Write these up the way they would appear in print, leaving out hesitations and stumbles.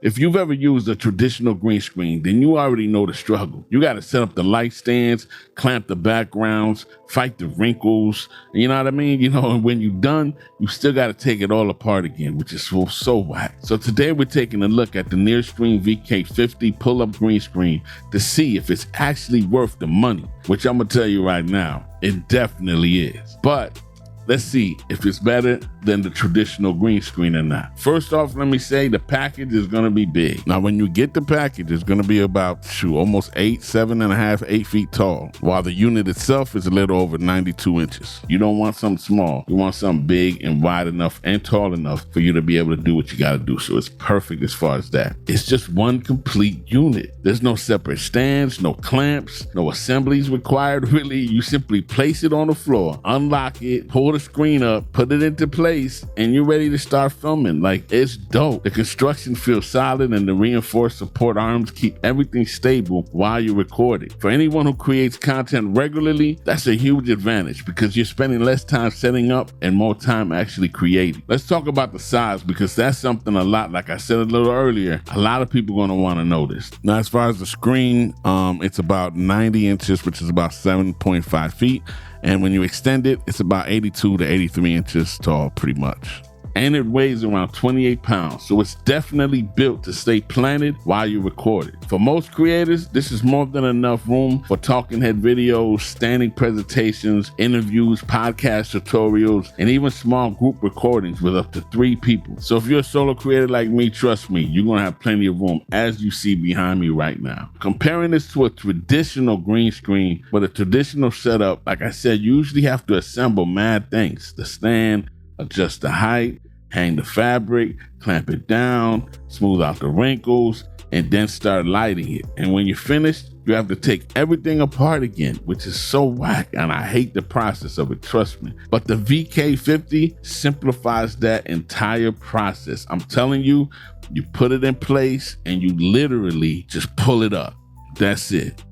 If you've ever used a traditional green screen, then you already know the struggle. You got to set up the light stands, clamp the backgrounds, fight the wrinkles. You know what I mean? And when you're done, you still got to take it all apart again, which is so whack. So today we're taking a look at the NearStream VK50 pull-up green screen to see if it's actually worth the money, which I'm going to tell you right now, it definitely is. But let's see if it's better than the traditional green screen or not. First off, let me say the package is going to be big. Now, when you get the package, it's going to be about almost 7.5, 8 feet tall, while the unit itself is a little over 92 inches. You don't want something small. You want something big and wide enough and tall enough for you to be able to do what you got to do. So it's perfect as far as that. It's just one complete unit. There's no separate stands, no clamps, no assemblies required, really. You simply place it on the floor, unlock it, pull the screen up, put it into place, and you're ready to start filming. Like, it's dope. The construction feels solid, and the reinforced support arms keep everything stable while you're recording. For anyone who creates content regularly, that's a huge advantage because you're spending less time setting up and more time actually creating. Let's talk about the size, because that's something like I said a little earlier, a lot of people are going to want to know this. Now, as far as the screen, it's about 90 inches, which is about 7.5 feet. And when you extend it, it's about 82 to 83 inches tall, pretty much. And it weighs around 28 pounds, so it's definitely built to stay planted while you record it. For most creators, this is more than enough room for talking head videos, standing presentations, interviews, podcast tutorials, and even small group recordings with up to 3 people. So if you're a solo creator like me, trust me, you're gonna have plenty of room, as you see behind me right now. Comparing this to a traditional green screen, with a traditional setup, like I said, you usually have to assemble mad things: the stand, adjust the height, hang the fabric, clamp it down, smooth out the wrinkles, and then start lighting it. And when you're finished, you have to take everything apart again, which is so whack, and I hate the process of it, trust me. But the VK50 simplifies that entire process. I'm telling you, you put it in place and you literally just pull it up. That's it.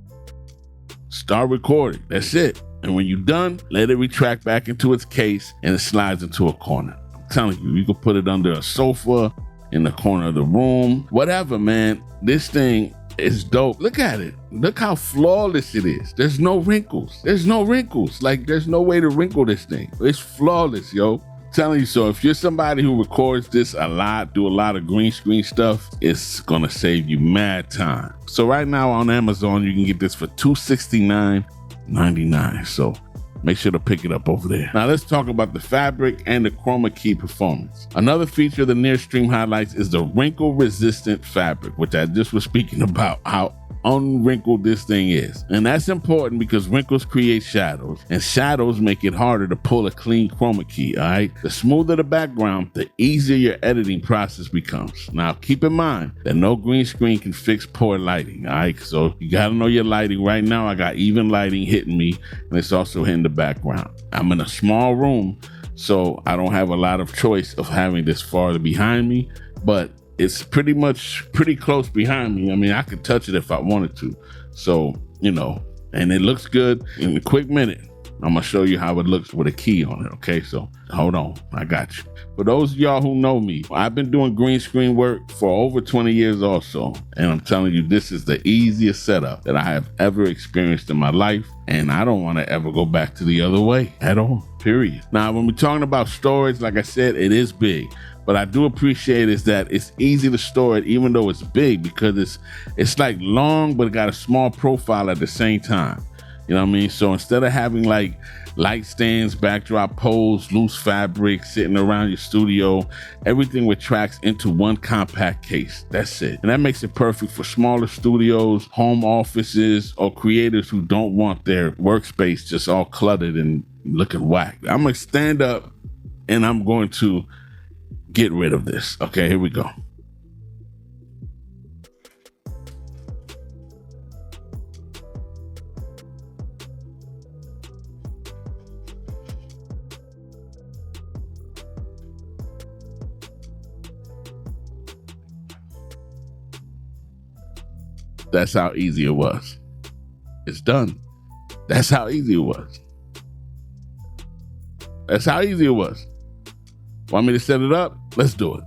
Start recording. That's it. And when you're done, let it retract back into its case and it slides into a corner. I'm telling you, you can put it under a sofa, in the corner of the room, whatever, man. This thing is dope. Look at it. Look how flawless it is. There's no wrinkles. There's no wrinkles. Like, there's no way to wrinkle this thing. It's flawless, yo. I'm telling you, so if you're somebody who records this a lot, do a lot of green screen stuff, it's gonna save you mad time. So right now on Amazon, you can get this for $269.99. So make sure to pick it up over there. Now let's talk about the fabric and the Chroma key performance. Another feature the NearStream highlights is the wrinkle-resistant fabric, which I just was speaking about, how unwrinkled this thing is. And that's important because wrinkles create shadows, and shadows make it harder to pull a clean chroma key, all right? The smoother the background, the easier your editing process becomes. Now, keep in mind that no green screen can fix poor lighting, all right? So you gotta know your lighting. Right now, I got even lighting hitting me, and it's also hitting the background. I'm in a small room, so I don't have a lot of choice of having this farther behind me, but it's pretty close behind me. I mean, I could touch it if I wanted to. So, and it looks good. In a quick minute, I'm gonna show you how it looks with a key on it, okay? So hold on, I got you. For those of y'all who know me, I've been doing green screen work for over 20 years also. And I'm telling you, this is the easiest setup that I have ever experienced in my life. And I don't wanna ever go back to the other way at all, period. Now, when we're talking about storage, like I said, it is big. But I do appreciate is that it's easy to store it even though it's big, because it's like long, but it got a small profile at the same time. You know what I mean? So instead of having like light stands, backdrop poles, loose fabric sitting around your studio, everything retracts into one compact case. That's it. And that makes it perfect for smaller studios, home offices, or creators who don't want their workspace just all cluttered and looking whack. I'm gonna stand up and I'm going to get rid of this. Okay, here we go. That's how easy it was. It's done. That's how easy it was. That's how easy it was. Want me to set it up? Let's do it.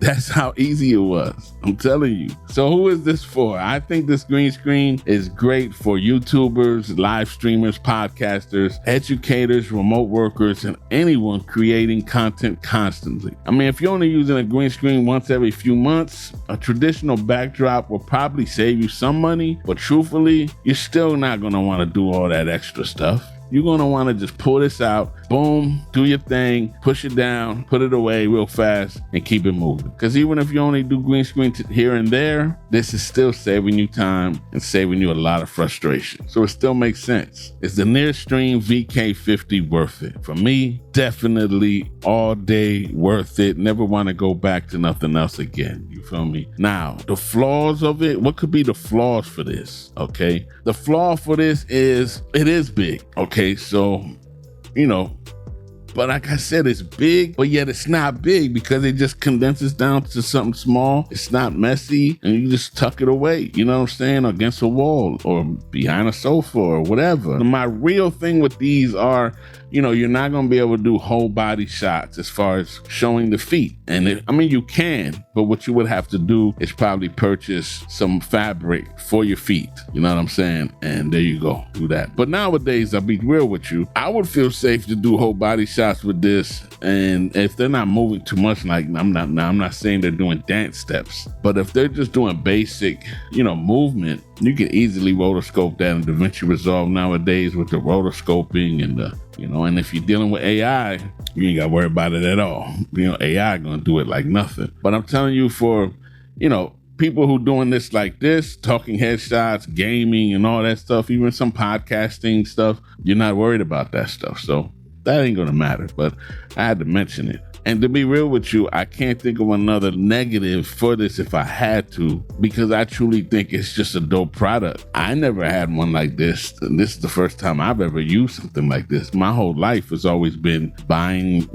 That's how easy it was. I'm telling you. So who is this for? I think this green screen is great for YouTubers, live streamers, podcasters, educators, remote workers, and anyone creating content constantly. I mean, if you're only using a green screen once every few months, a traditional backdrop will probably save you some money, but truthfully, you're still not going to want to do all that extra stuff. You're going to want to just pull this out, boom, do your thing, push it down, put it away real fast, and keep it moving. Because even if you only do green screen here and there, this is still saving you time and saving you a lot of frustration. So it still makes sense. Is the NearStream VK50 worth it? For me, definitely all day worth it. Never want to go back to nothing else again. You feel me? Now, the flaws of it, what could be the flaws for this? Okay. The flaw for this is it is big. Okay. So, but like I said, it's big, but yet it's not big because it just condenses down to something small. It's not messy, and you just tuck it away, you know what I'm saying, against a wall or behind a sofa or whatever. My real thing with these are, you're not going to be able to do whole body shots as far as showing the feet. And you can, but what you would have to do is probably purchase some fabric for your feet. You know what I'm saying? And there you go, do that. But nowadays, I'll be real with you, I would feel safe to do whole body shots with this. And if they're not moving too much, like I'm not saying they're doing dance steps, but if they're just doing basic, movement, you can easily rotoscope that in DaVinci Resolve nowadays with the rotoscoping and the, and if you're dealing with AI, you ain't got to worry about it at all. AI gonna do it like nothing. But I'm telling you, for, people who doing this like this, talking headshots, gaming and all that stuff, even some podcasting stuff, you're not worried about that stuff. So that ain't gonna matter, but I had to mention it. And to be real with you, I can't think of another negative for this if I had to, because I truly think it's just a dope product. I never had one like this. And this is the first time I've ever used something like this. My whole life has always been buying,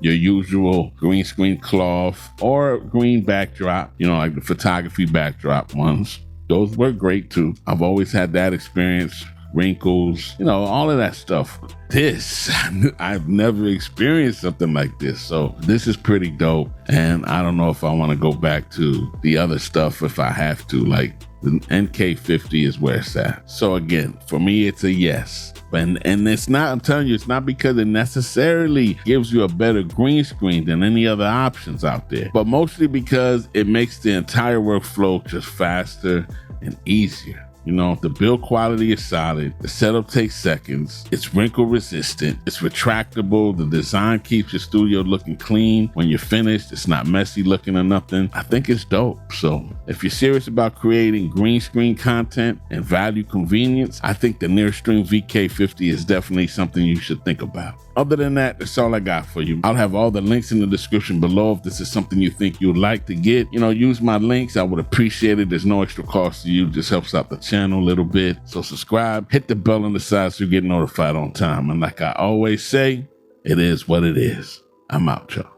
your usual green screen cloth or green backdrop, like the photography backdrop ones. Those were great too. I've always had that experience. Wrinkles, all of that stuff. This, I've never experienced something like this. So this is pretty dope. And I don't know if I want to go back to the other stuff if I have to. Like the NK50 is where it's at. So again, for me, it's a yes. And it's not, I'm telling you, it's not because it necessarily gives you a better green screen than any other options out there, but mostly because it makes the entire workflow just faster and easier. The build quality is solid. The setup takes seconds. It's wrinkle resistant. It's retractable. The design keeps your studio looking clean. When you're finished, it's not messy looking or nothing. I think it's dope. So if you're serious about creating green screen content and value convenience, I think the NearStream VK50 is definitely something you should think about. Other than that, that's all I got for you. I'll have all the links in the description below. If this is something you think you'd like to get, use my links. I would appreciate it. There's no extra cost to you. Just helps out the channel a little bit. So subscribe, hit the bell on the side so you get notified on time. And like I always say, it is what it is. I'm out, y'all.